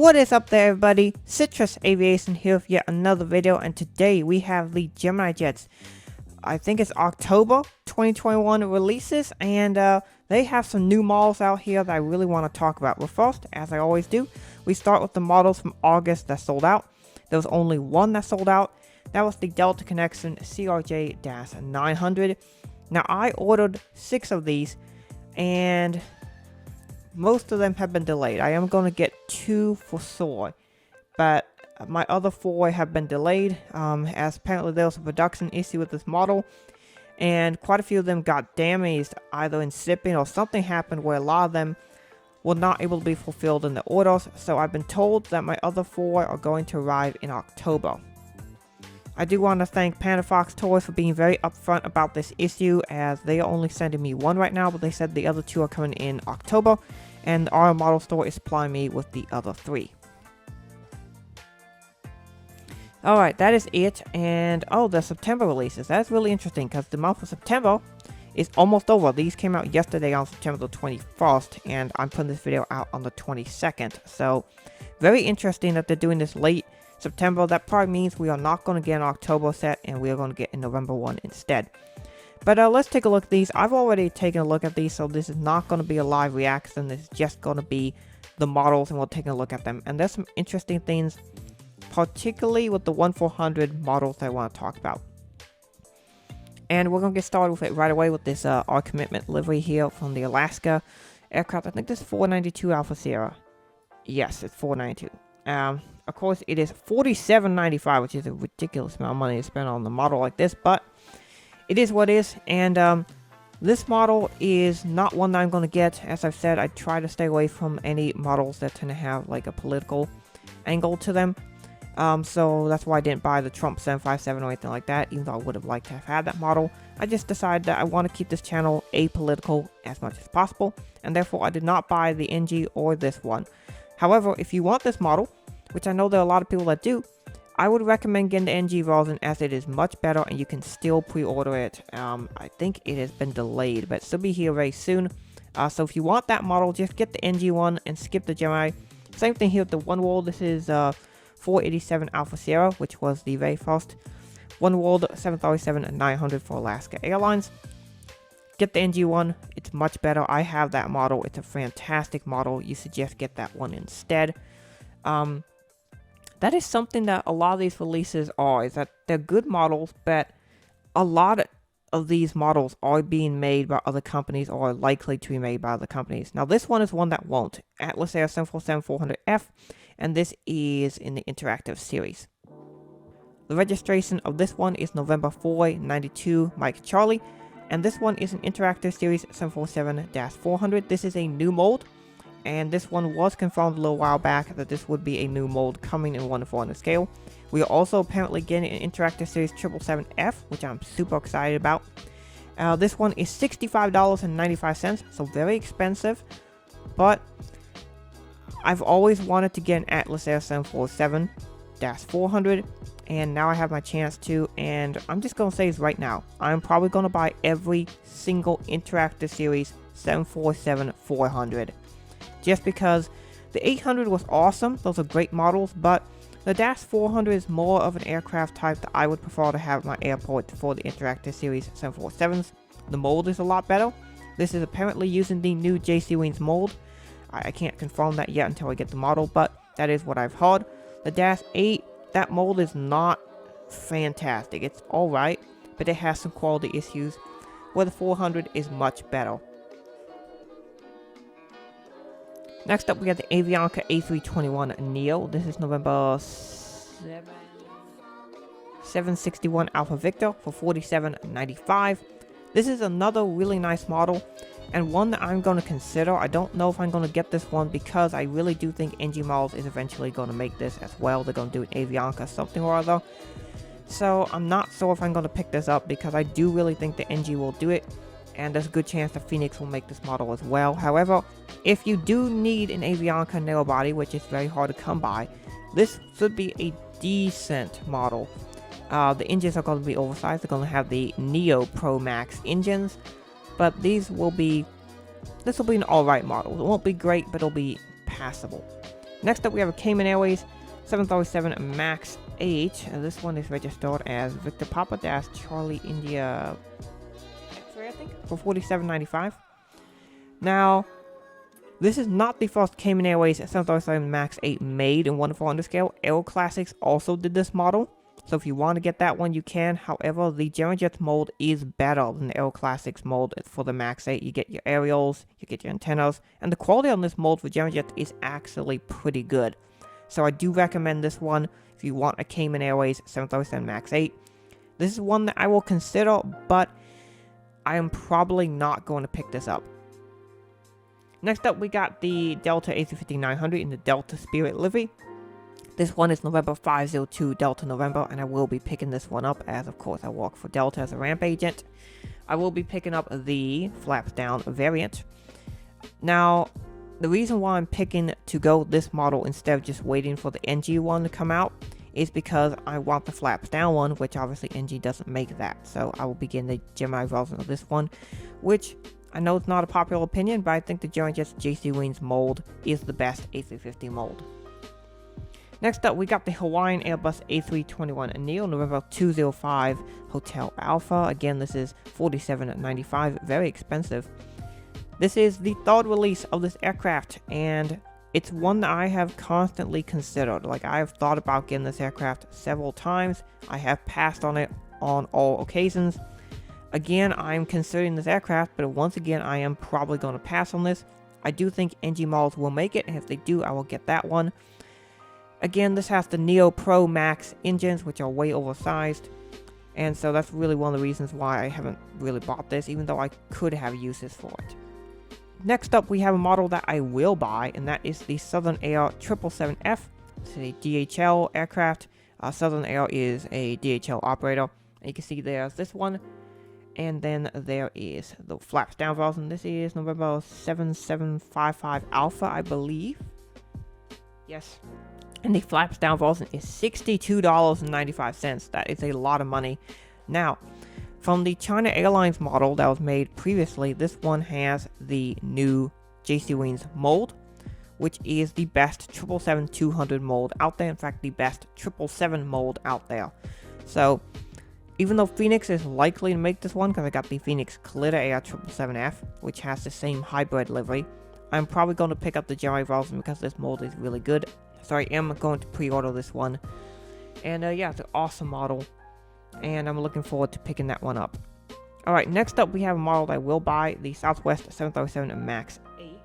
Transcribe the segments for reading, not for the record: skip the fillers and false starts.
What is up there, everybody? Citrus Aviation here with yet another video, and today we have the Gemini Jets. I think it's October 2021 releases, and they have some new models out here that I really want to talk about. But first, as I always do, we start with the models from August that sold out. There was only one that sold out. That was the Delta Connection CRJ-900. Now, I ordered 6 of these, and most of them have been delayed. I am going to get 2 for sure, but my other 4 have been delayed, as apparently there was a production issue with this model, and quite a few of them got damaged either in shipping or something happened where a lot of them were not able to be fulfilled in the orders. So I've been told that my other 4 are going to arrive in October. I do want to thank Panda Fox Toys for being very upfront about this issue, as they are only sending me 1 right now, but they said the other 2 are coming in October, and our model store is supplying me with the other 3. Alright, that is it, and the September releases. That's really interesting, because the month of September is almost over. These came out yesterday on September the 21st, and I'm putting this video out on the 22nd, so very interesting that they're doing this late September. That probably means we are not going to get an October set, and we are going to get a November one instead. But let's take a look at these. I've already taken a look at these, so this is not going to be a live reaction. This is just going to be the models, and we'll take a look at them. And there's some interesting things, particularly with the 1400 models that I want to talk about. And we're going to get started with it right away with this our commitment livery here from the Alaska aircraft. I think this is 492 Alpha Sierra. Yes, it's 492. Of course, it is $47.95, which is a ridiculous amount of money to spend on the model like this, but it is what it is. And this model is not one that I'm going to get. As I've said, I try to stay away from any models that tend to have like a political angle to them. So that's why I didn't buy the Trump 757 or anything like that, even though I would have liked to have had that model. I just decided that I want to keep this channel apolitical as much as possible, and therefore I did not buy the NG or this one. However, if you want this model, which I know there are a lot of people that do, I would recommend getting the NG version, as it is much better and you can still pre-order it. I think it has been delayed, but it still be here very soon. So if you want that model, just get the NG one and skip the Gemini. Same thing here with the One World. This is 487 Alpha Sierra, which was the very first One World 737-900 for Alaska Airlines. Get the NG one. It's much better. I have that model. It's a fantastic model. You suggest get that one instead. That is something that a lot of these releases are, is that they're good models, but a lot of these models are being made by other companies or are likely to be made by other companies. Now, this one is one that won't. Atlas Air 747-400F, and this is in the interactive series. The registration of this one is November 4, 92 Mike Charlie, and this one is an interactive series 747-400. This is a new mold, and this one was confirmed a little while back that this would be a new mold coming in 1-400 scale. We are also apparently getting an interactive series 777F, which I'm super excited about. This one is $65.95, so very expensive, but I've always wanted to get an Atlas Air 747-400, and now I have my chance to, and I'm just going to say this right now. I'm probably going to buy every single interactive series 747-400. Just because the 800 was awesome, those are great models, but the -400 is more of an aircraft type that I would prefer to have at my airport for the interactive series 747s. The mold is a lot better. This is apparently using the new JC Wings mold. I can't confirm that yet until I get the model, but that is what I've heard. The -8, that mold is not fantastic. It's alright, but it has some quality issues, where the 400 is much better. Next up, we got the Avionica A321 NEO. This is November 761 Alpha Victor for $47.95. This is another really nice model, and one that I'm going to consider. I don't know if I'm going to get this one, because I really do think NG Models is eventually going to make this as well. They're going to do an Avionica something or other. So I'm not sure if I'm going to pick this up, because I do really think the NG will do it, and there's a good chance that Phoenix will make this model as well. However, if you do need an Avionica narrow body, which is very hard to come by, this should be a decent model. The engines are going to be oversized. They're going to have the Neo Pro Max engines, but this will be an alright model. It won't be great, but it'll be passable. Next up, we have a Cayman Airways 737 MAX 8. This one is registered as Victor Papa Charlie India X-ray, I think, for $47.95. Now, this is not the first Cayman Airways 737 MAX 8 made in 1-400 scale. Aero Classics also did this model, so if you want to get that one, you can. However, the Gemini Jets mold is better than the Aero Classics mold for the MAX 8. You get your aerials, you get your antennas, and the quality on this mold for Gemini Jets is actually pretty good. So I do recommend this one if you want a Cayman Airways 737 MAX 8. This is one that I will consider, but I am probably not going to pick this up. Next up, we got the Delta A350-900 in the Delta Spirit livery. This one is November 502 Delta November, and I will be picking this one up as, of course, I work for Delta as a ramp agent. I will be picking up the flaps down variant. Now, the reason why I'm picking to go this model instead of just waiting for the NG one to come out is because I want the flaps down one, which obviously NG doesn't make that. So I will be getting the Gemini version of this one, which I know it's not a popular opinion, but I think the Gemini Jets JC Wings mold is the best A350 mold. Next up, we got the Hawaiian Airbus A321 NEO November 205 Hotel Alpha. Again, this is $47.95, very expensive. This is the third release of this aircraft, and it's one that I have constantly considered. Like, I have thought about getting this aircraft several times. I have passed on it on all occasions. Again, I'm considering this aircraft, but once again, I am probably going to pass on this. I do think NG models will make it, and if they do, I will get that one. Again, this has the Neo Pro Max engines, which are way oversized, and so that's really one of the reasons why I haven't really bought this, even though I could have uses for it. Next up, we have a model that I will buy, and that is the Southern Air 777F. This is a DHL aircraft. Southern Air is a DHL operator, and you can see there's this one. And then there is the flaps down version. This is November 7755 Alpha, I believe. Yes. And the flaps down version is $62.95. That is a lot of money. Now, from the China Airlines model that was made previously, this one has the new JC Wings mold, which is the best 777-200 mold out there. In fact, the best 777 mold out there. So, even though Phoenix is likely to make this one, because I got the Phoenix Glitter Air 777F, which has the same hybrid livery, I'm probably going to pick up the Gemini version because this mold is really good. So I am going to pre-order this one. And yeah, it's an awesome model, and I'm looking forward to picking that one up. Alright, next up we have a model that I will buy, the Southwest 737 MAX 8.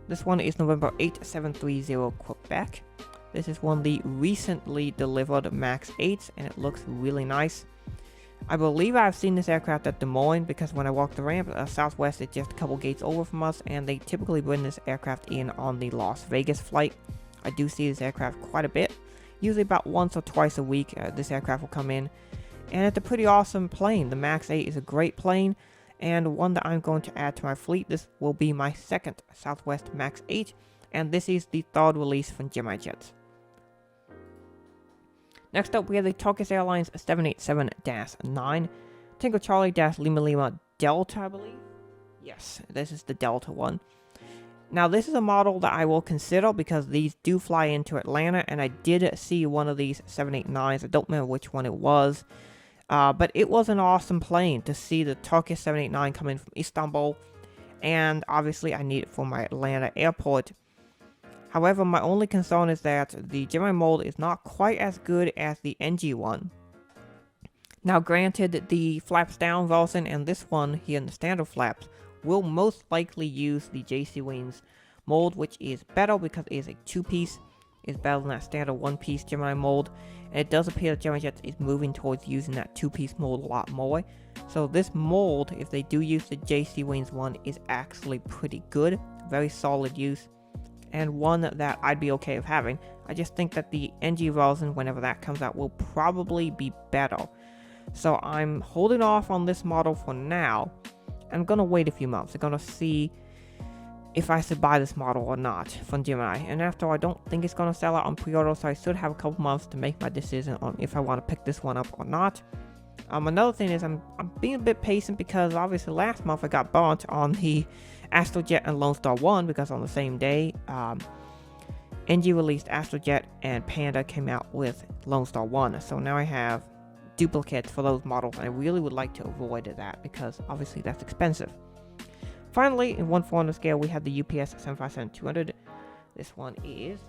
This one is November 8730 Quebec. This is one of the recently delivered MAX 8s, and it looks really nice. I believe I've seen this aircraft at Des Moines, because when I walked the ramp, Southwest is just a couple gates over from us, and they typically bring this aircraft in on the Las Vegas flight. I do see this aircraft quite a bit. Usually about once or twice a week, this aircraft will come in. And it's a pretty awesome plane. The MAX 8 is a great plane, and one that I'm going to add to my fleet. This will be my second Southwest MAX 8, and this is the third release from Gemini Jets. Next up, we have the Turkish Airlines 787-9, Tango Charlie-Lima Lima Delta, I believe. Yes, this is the Delta one. Now, this is a model that I will consider because these do fly into Atlanta, and I did see one of these 789s. I don't remember which one it was, but it was an awesome plane to see the Turkish 789 come in from Istanbul, and obviously I need it for my Atlanta airport. However, my only concern is that the Gemini mold is not quite as good as the NG one. Now, granted, the flaps down version and this one here in the standard flaps will most likely use the JC Wings mold, which is better because it is a two-piece. It's better than that standard one-piece Gemini mold, and it does appear that Gemini Jets is moving towards using that two-piece mold a lot more. So this mold, if they do use the JC Wings one, is actually pretty good, very solid use, and one that I'd be okay with having. I just think that the NG version, whenever that comes out, will probably be better. So I'm holding off on this model for now. I'm going to wait a few months. I'm going to see if I should buy this model or not from Gemini. And after, I don't think it's going to sell out on pre-order, so I should have a couple months to make my decision on if I want to pick this one up or not. Another thing is I'm being a bit patient because obviously last month I got burnt on the Astrojet and Lone Star 1 because on the same day. NG released Astrojet, and Panda came out with Lone Star 1. So now I have duplicates for those models, and I really would like to avoid that because obviously that's expensive. Finally, in 1/400 scale, we have the UPS 757-200. This one is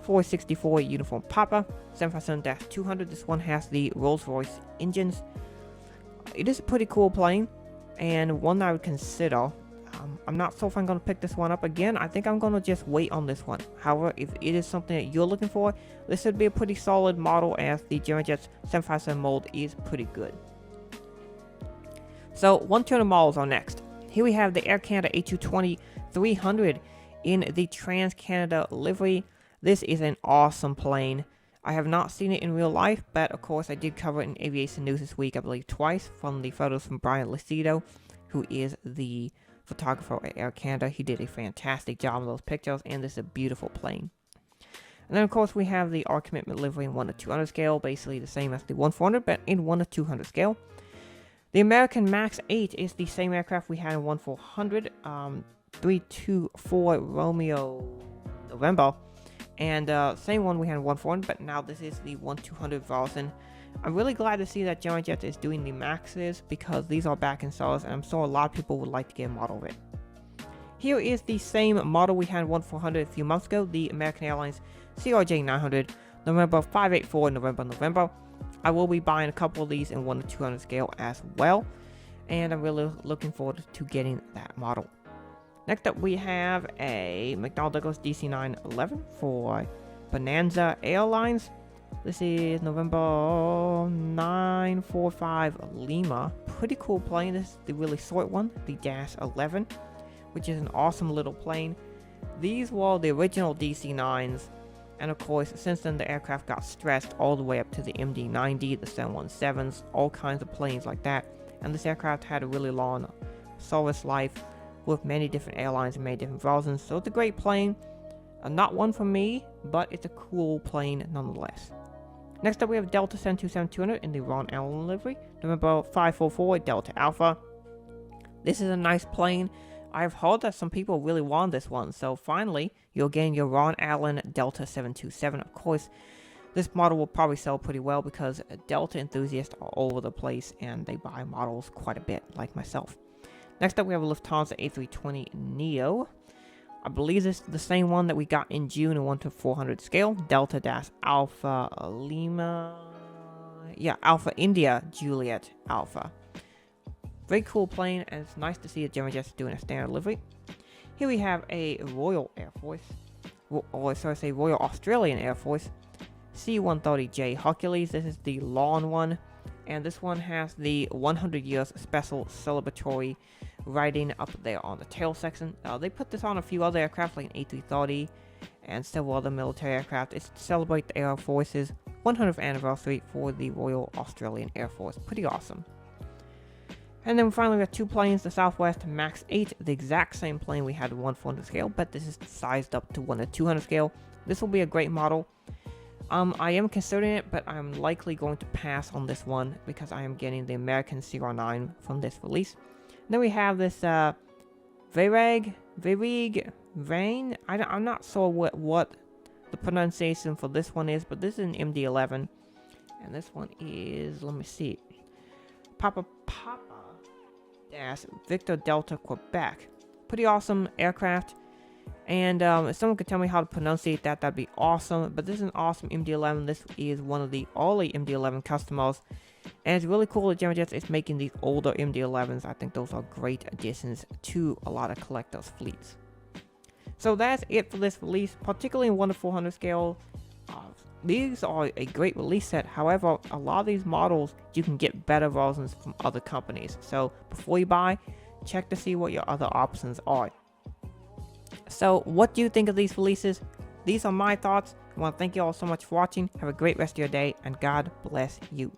464 Uniform Papa 757-200. This one has the Rolls-Royce engines. It is a pretty cool plane, and one I would consider. I'm not sure if I'm going to pick this one up again. I think I'm going to just wait on this one. However, if it is something that you're looking for, this would be a pretty solid model, as the Gemini Jets 757 mold is pretty good. So 1/200 models are next. Here we have the Air Canada A320-300 in the Trans-Canada livery. This is an awesome plane. I have not seen it in real life, but of course I did cover it in Aviation News this week, I believe twice, from the photos from Brian Lucido, who is the photographer at Air Canada. He did a fantastic job of those pictures, and this is a beautiful plane. And then of course we have the R Commitment livery in 1/200 scale, basically the same as the 1/400, but in 1/200 scale. The American MAX 8 is the same aircraft we had in 1/400, 324 Romeo November, and same one we had in 1/400, but now this is the 1/200 version. I'm really glad to see that Gemini Jets is doing the Maxes, because these are back in stores, and I'm sure a lot of people would like to get a model of it. Here is the same model we had in 1/400 a few months ago, the American Airlines CRJ900, November 584 November. I will be buying a couple of these in 1/200 scale as well, and I'm really looking forward to getting that model. Next up, we have a McDonnell Douglas DC-911 for Bonanza Airlines. This is November 945 Lima. Pretty cool plane. This is the really short one, the Dash 11, which is an awesome little plane. These were the original DC-9s, and of course, since then the aircraft got stressed all the way up to the MD-90, the 717s, all kinds of planes like that. And this aircraft had a really long service life with many different airlines and many different versions. So it's a great plane. Not one for me, but it's a cool plane nonetheless. Next up, we have Delta 727-200 in the Ron Allen livery, November 544 Delta Alpha. This is a nice plane. I've heard that some people really want this one, so finally, you're getting your Ron Allen Delta 727. Of course, this model will probably sell pretty well because Delta enthusiasts are all over the place and they buy models quite a bit, like myself. Next up, we have a Lufthansa A320 NEO. I believe this is the same one that we got in June in 1/400 scale. Delta-Alpha Lima. Yeah, Alpha India Juliet Alpha. Very cool plane, and it's nice to see the Gemini Jets doing a standard livery. Here we have a Royal Air Force, or sorry, say Royal Australian Air Force C-130J Hercules. This is the long one, and this one has the 100 years special celebratory writing up there on the tail section. They put this on a few other aircraft like an A330 and several other military aircraft. It's to celebrate the Air Force's 100th anniversary for the Royal Australian Air Force. Pretty awesome. And then finally we have two planes, the Southwest MAX 8, the exact same plane we had in 1/400 scale, but this is sized up to 1/200 scale. This will be a great model. I am considering it, but I'm likely going to pass on this one because I am getting the American CR9 from this release. Then we have this Vareg Vein. I'm not sure what the pronunciation for this one is, but this is an MD11, and this one is, let me see, Papa Dash Victor Delta Quebec. Pretty awesome aircraft. And if someone could tell me how to pronunciate that, that'd be awesome. But this is an awesome MD11. This is one of the early MD11 customers. And it's really cool that Gemini Jets is making these older MD11s. I think those are great additions to a lot of collectors' fleets. So that's it for this release, particularly in 1/400 scale. These are a great release set. However, a lot of these models, you can get better versions from other companies. So before you buy, check to see what your other options are. So what do you think of these releases? These are my thoughts. I want to thank you all so much for watching. Have a great rest of your day, and God bless you.